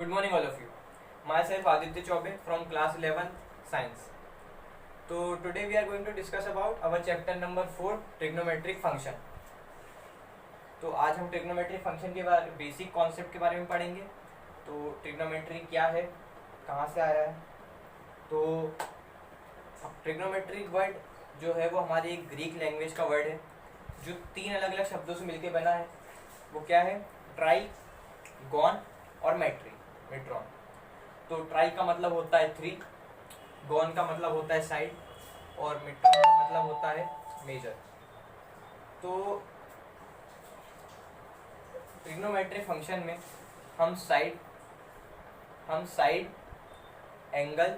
Good morning all of you. Myself Aditya Chaube from class 11 science. So today we are going to discuss about our chapter number 4 trigonometric function. तो आज हम trigonometric function के बारे basic concept के बारे में पढ़ेंगे. तो ट्रिग्नोमेट्री क्या है, कहाँ से आया है. तो ट्रिग्नोमेट्रिक वर्ड जो है वो हमारी एक ग्रीक लैंग्वेज का वर्ड है जो 3 अलग अलग शब्दों से मिलकर बना है. वो क्या है? ट्राई, गॉन और मेट्रॉन. तो ट्राई का मतलब होता है 3, गॉन का मतलब होता है साइड और मेट्रॉन का मतलब होता है मेजर. तो ट्रिग्नोमेट्रिक फंक्शन में हम साइड, एंगल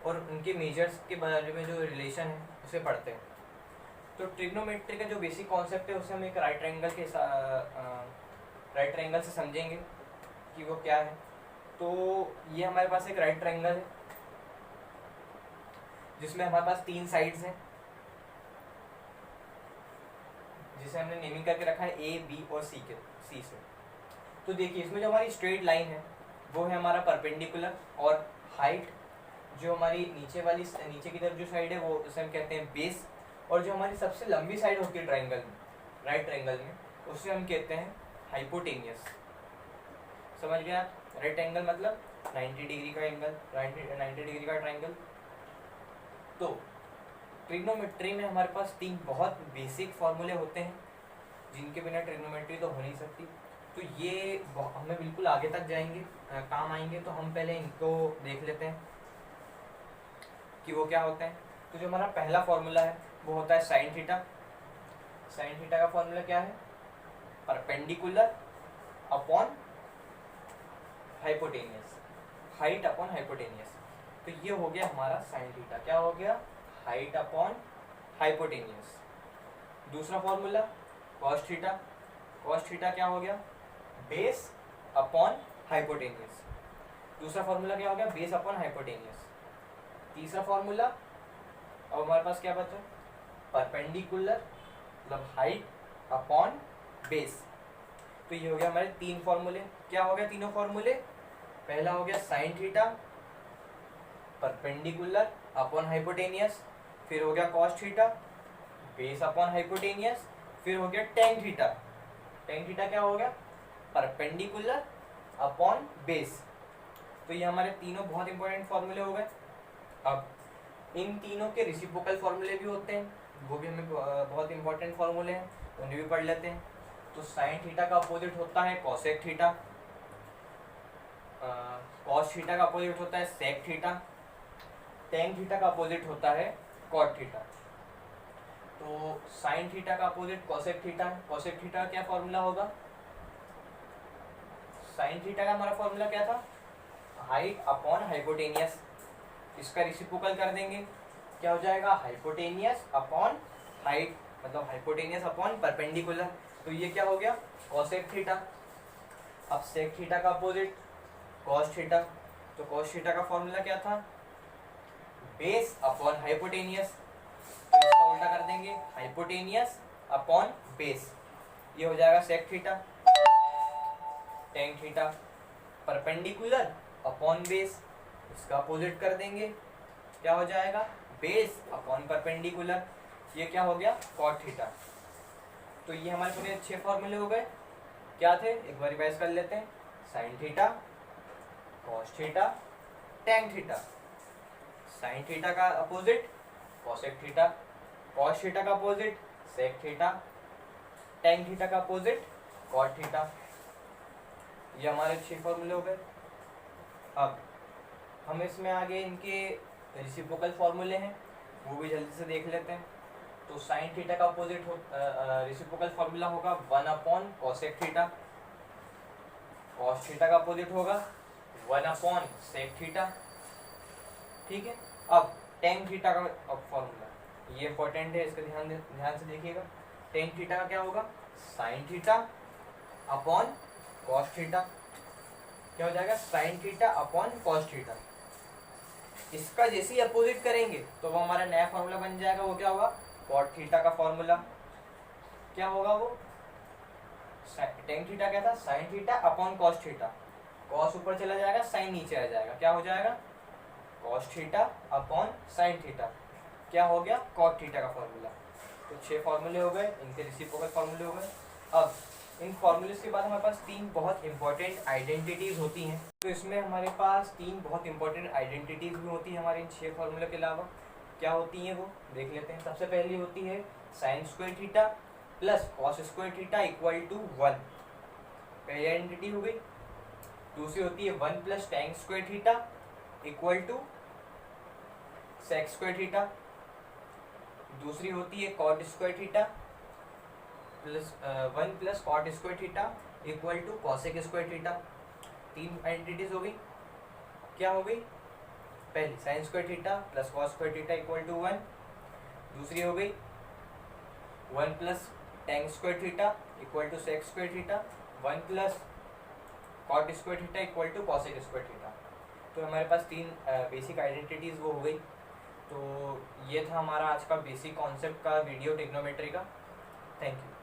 और उनके मेजर्स के बारे में जो रिलेशन है उसे पढ़ते हैं. तो ट्रिग्नोमेट्री का जो बेसिक कॉन्सेप्ट है उसे हम एक राइट ट्रायंगल से समझेंगे कि वो क्या है. तो ये हमारे पास एक राइट ट्रायंगल है जिसमें हमारे पास 3 साइड्स हैं जिसे हमने नेमिंग करके रखा है A, B और C से. तो देखिए इसमें जो हमारी स्ट्रेट लाइन है वो है हमारा परपेंडिकुलर, और हाइट जो हमारी नीचे की तरफ जो साइड है वो उसे हम कहते हैं बेस, और जो हमारी सबसे लंबी साइड होती है ट्रायंगल में, राइट ट्रायंगल में, उसे हम कहते हैं हाइपोटेनियस. समझ गया? राइट एंगल मतलब 90 डिग्री का एंगल, 90 डिग्री का ट्रायंगल. तो ट्रिग्नोमेट्री में हमारे पास 3 बहुत बेसिक फॉर्मूले होते हैं जिनके बिना ट्रिग्नोमेट्री तो हो नहीं सकती. तो ये हमें बिल्कुल आगे तक जाएंगे, काम आएंगे. तो हम पहले इनको देख लेते हैं कि वो क्या होते हैं. तो जो हमारा पहला फॉर्मूला है वो होता है साइन थीटा. साइन थीटा का फॉर्मूला क्या है? Perpendicular upon hypotenuse, height upon hypotenuse. तो ये हो गया हमारा साइन थीटा. क्या हो गया? Height upon hypotenuse. दूसरा formula cos theta. Cos theta क्या हो गया? Base upon hypotenuse. दूसरा फॉर्मूला क्या हो गया? Base upon hypotenuse. तीसरा फॉर्मूला, अब हमारे पास क्या बचा? परपेंडिकुलर मतलब हाइट अपॉन बेस. तो ये हो गया हमारे 3 फॉर्मूले. क्या हो गया तीनों फॉर्मूले? पहला हो गया sine theta perpendicular upon hypotenuse, फिर हो गया cos theta base upon hypotenuse, फिर हो गया टेन थीटा. टेन थीटा क्या हो गया? Perpendicular upon base. तो ये हमारे तीनों बहुत इंपॉर्टेंट फॉर्मूले हो गए. अब इन तीनों के रेसिप्रोकल फॉर्मूले भी होते हैं, वो भी हमें बहुत इंपॉर्टेंट फॉर्मूले हैं, उन्हें भी पढ़ लेते हैं. तो साइन थीटा का अपोजिट होता है कॉसेक थीटा, कॉस थीटा का अपोजिट होता है सेक थीटा, टेन थीटा का अपोजिट होता है कॉट थीटा. तो साइन थीटा का अपोजिट कॉसेक थीटा है. कॉसेक थीटा का क्या फॉर्मूला होगा? साइन थीटा का हमारा फॉर्मूला क्या था? Height upon hypotenuse. इसका रेसिप्रोकल कर देंगे, क्या हो जाएगा? हाइपोटेनियस अपॉन हाइट, मतलब हाइपोटेनियस अपॉन परपेंडिकुलर. तो ये क्या हो गया? Cosec theta. अब सेक थीटा का अपोजिट कॉस थीटा. तो कॉस थीटा का फॉर्मूला क्या था? Base upon hypotenuse. तो इसका उल्टा कर देंगे, हाइपोटेनियस अपॉन बेस. ये हो जाएगा sec theta. Tan theta perpendicular upon base, इसका अपोजिट कर देंगे, क्या हो जाएगा? Base upon perpendicular. ये क्या हो गया? Cot theta. तो ये हमारे पूरे 6 फॉर्मूले हो गए. क्या थे? एक बार रिवाइज कर लेते हैं. Sine theta, cos theta, tan theta. Sine theta का opposite cosec theta, cos theta का opposite sec theta, tan theta का अपोजिट कॉट थीटा. ये हमारे 6 फॉर्मूले हो गए. अब हम इसमें आगे इनके रेसिप्रोकल फॉर्मूले हैं वो भी जल्दी से देख लेते हैं. तो साइन थीटा का अपोजिट रेसिप्रोकल फॉर्मूला होगा 1 upon cosec theta. Cos theta का अपोजिट होगा 1 अपॉन सेक थीटा. ठीक है. अब टेन थीटा का फॉर्मूला, ये इंपॉर्टेंट है, इसका ध्यान से देखिएगा. टेन थीटा का क्या होगा? Sine theta upon cos theta. क्या हो जाएगा? Sine theta upon cos theta. इसका जैसे ही अपोजिट करेंगे तो वो हमारा नया फॉर्मूला बन जाएगा. वो क्या होगा? कॉट थीटा का फॉर्मूला. क्या होगा वो? टेन थीटा क्या था? Sine theta upon cos theta. Cos ऊपर चला जाएगा, साइन नीचे आ जाएगा, क्या हो जाएगा cos theta upon sine theta, क्या हो गया कॉट थीटा का फॉर्मूला। तो 6 फॉर्मूले हो गए, इनके रेसिप्रोकल फॉर्मूले हो गए। अब इन फॉर्मूलेस के बाद हमारे पास 3 बहुत इंपॉर्टेंट आइडेंटिटीज होती हैं। तो इसमें हमारे पास 3 बहुत इंपॉर्टेंट आइडेंटिटीज भी होती हैं हमारे इन 6 फॉर्मूले के अलावा। क्या होती हैं वो देख लेते हैं। सबसे पहली होती है sine square theta plus cos square theta equal to 1, पहली आइडेंटिटी हो गई। दूसरी होती है 1 plus tan square theta equal to sec square theta. दूसरी होती है cot square theta plus 1 plus cot square theta equal to cosec square theta. 3 identities हो गई। क्या हो गई, पहली sine square theta plus cos square theta equal to 1। दूसरी हो गई 1 plus tan square theta equal to sec square theta, 1 plus cot square theta equal to cosec square theta. तो हमारे पास 3 बेसिक आइडेंटिटीज वो हो गई। तो ये था हमारा आज का बेसिक कॉन्सेप्ट का वीडियो ट्रिग्नोमेट्री का। Thank you.